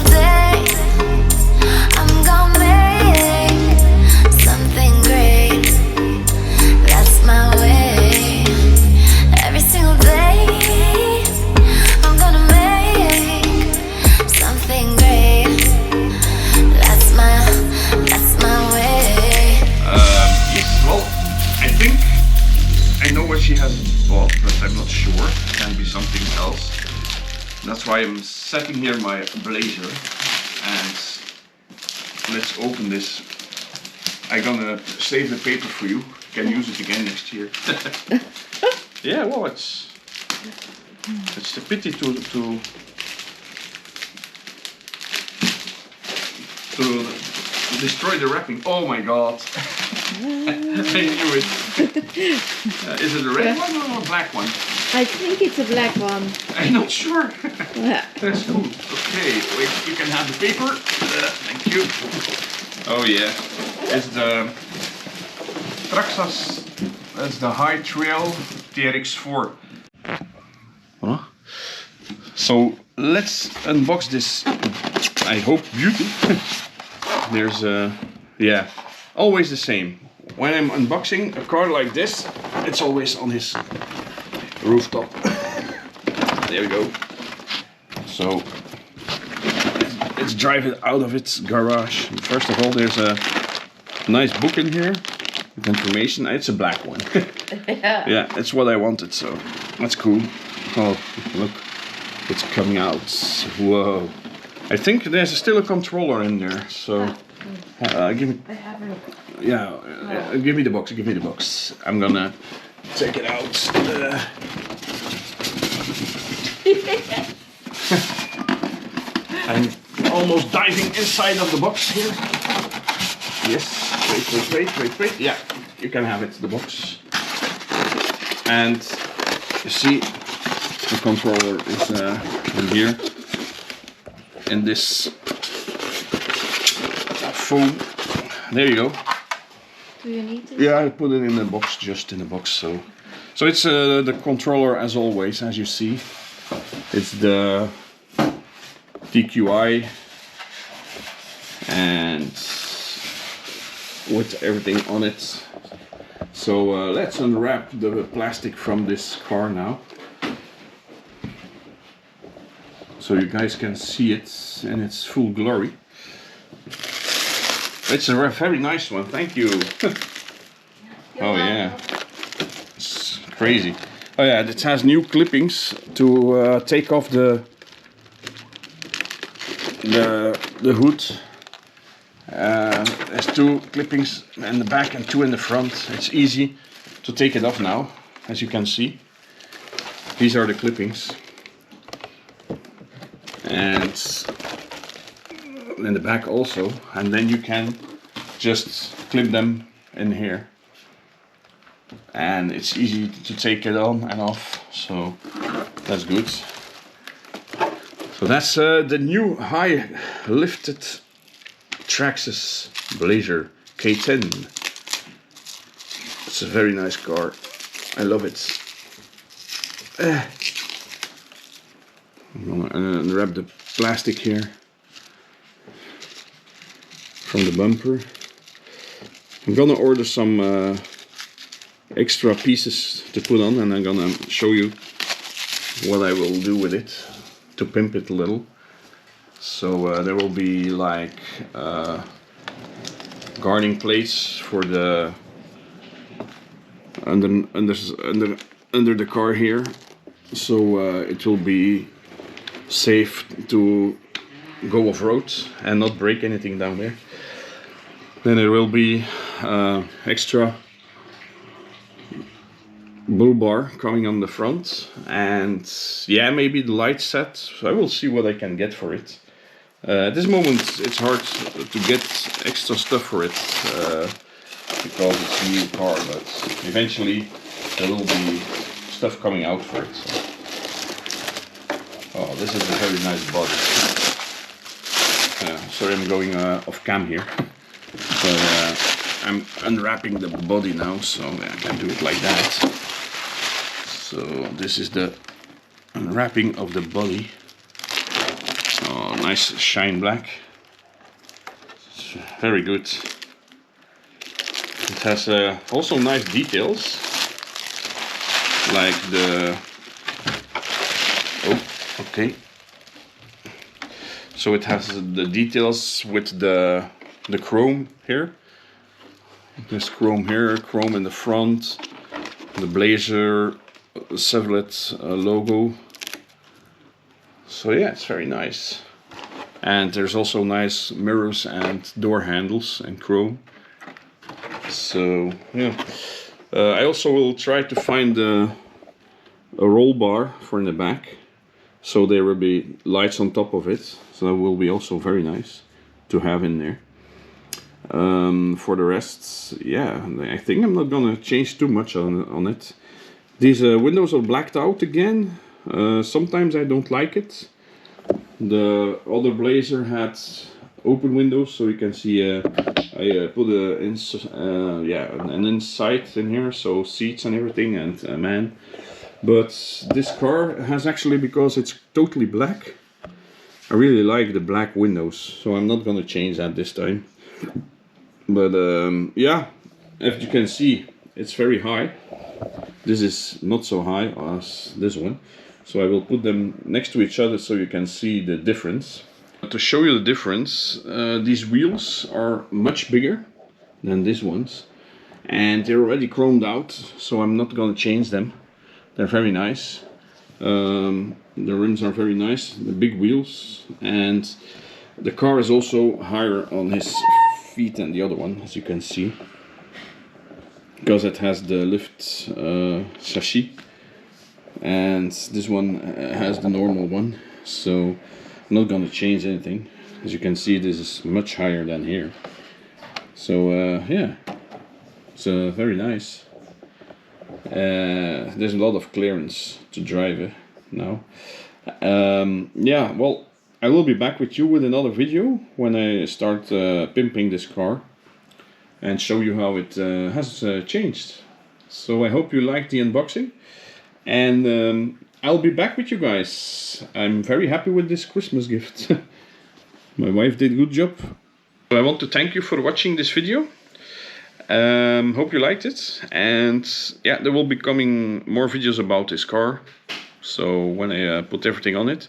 single day I'm gonna make something great. That's my way. Every single day I'm gonna make something great. That's my way. Yes, well, I think I know what she has bought, but I'm not sure. It can be something else. That's why I'm setting here my blazer, and let's open this. I'm gonna save the paper for you. You can use it again next year. Yeah, well, it's a pity to destroy the wrapping. Oh my god! I knew it. Is it a red one or a black one? I think it's a black one. I'm not sure. Yeah. That's cool. Okay, wait, you can have the paper. Thank you. Oh yeah, it's the Traxxas. That's the High Trail TRX4. Huh? So let's unbox this. I hope beauty. There's yeah, always the same. When I'm unboxing a car like this, it's always on his rooftop. There we go. So let's drive it out of its garage. First of all, there's a nice book in here with information. It's a black one. Yeah. Yeah, it's what I wanted, so that's cool. Oh, look, it's coming out. Whoa. I think there's still a controller in there, so give me. I haven't. Yeah, give me the box. Give me the box. I'm gonna take it out. I'm almost diving inside of the box here. Yes. Wait. Yeah, you can have it. The box. And you see, the controller is in here. In this foam. There you go. Do you need it? Yeah, I put it in the box, just in the box. So it's the controller as always, as you see. It's the TQI and with everything on it. So let's unwrap the plastic from this car now, so you guys can see it in its full glory. It's a very nice one, thank you. Oh yeah, it's crazy. Oh yeah, it has new clippings to take off the hood. There's two clippings in the back and two in the front. It's easy to take it off now, as you can see. These are the clippings. And in the back also, and then you can just clip them in here, and it's easy to take it on and off, so that's good. So that's the new high lifted Traxxas blazer K10. It's a very nice car, I love it. I'm gonna unwrap the plastic here from the bumper. I'm gonna order some extra pieces to put on, and I'm gonna show you what I will do with it to pimp it a little. So there will be like guarding plates for the under the car here, so it will be safe to go off-road and not break anything down there. Then there will be extra bull bar coming on the front, and yeah, maybe the light set. So I will see what I can get for it. At this moment it's hard to get extra stuff for it because it's a new car, but eventually there will be stuff coming out for it. So. Oh, this is a very nice body. Sorry, I'm going off cam here. So I'm unwrapping the body now, so I can do it like that. So this is the unwrapping of the body. Oh, nice shine black. It's very good. It has also nice details, like the... Oh, okay. So it has the details with the chrome here. There's chrome here, chrome in the front, the Blazer Chevrolet logo. So yeah, it's very nice. And there's also nice mirrors and door handles in chrome. So yeah, I also will try to find a roll bar for in the back, so there will be lights on top of it. So that will be also very nice to have in there. For the rest, yeah, I think I'm not gonna change too much on it. These windows are blacked out again. Sometimes I don't like it. The other Blazer had open windows, so you can see I put an inside in here, so seats and everything, and man. But this car has actually, because it's totally black, I really like the black windows, so I'm not gonna change that this time. But yeah, as you can see, it's very high. This is not so high as this one, so I will put them next to each other so you can see the difference. To show you the difference, these wheels are much bigger than these ones, and they're already chromed out, so I'm not gonna change them. They're very nice. The rims are very nice, the big wheels, and the car is also higher on his feet than the other one, as you can see, because it has the lift chassis, and this one has the normal one. So I'm not gonna change anything. As you can see, this is much higher than here. So yeah, it's very nice. There's a lot of clearance to drive it now. Yeah, well, I will be back with you with another video when I start pimping this car and show you how it has changed. So I hope you liked the unboxing, and I'll be back with you guys. I'm very happy with this Christmas gift. My wife did a good job. I want to thank you for watching this video. Hope you liked it, and yeah, there will be coming more videos about this car, so when I put everything on it,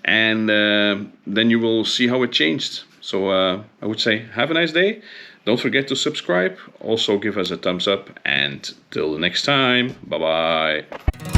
and then you will see how it changed. So I would say have a nice day. Don't forget to subscribe, also give us a thumbs up, and till the next time, bye bye.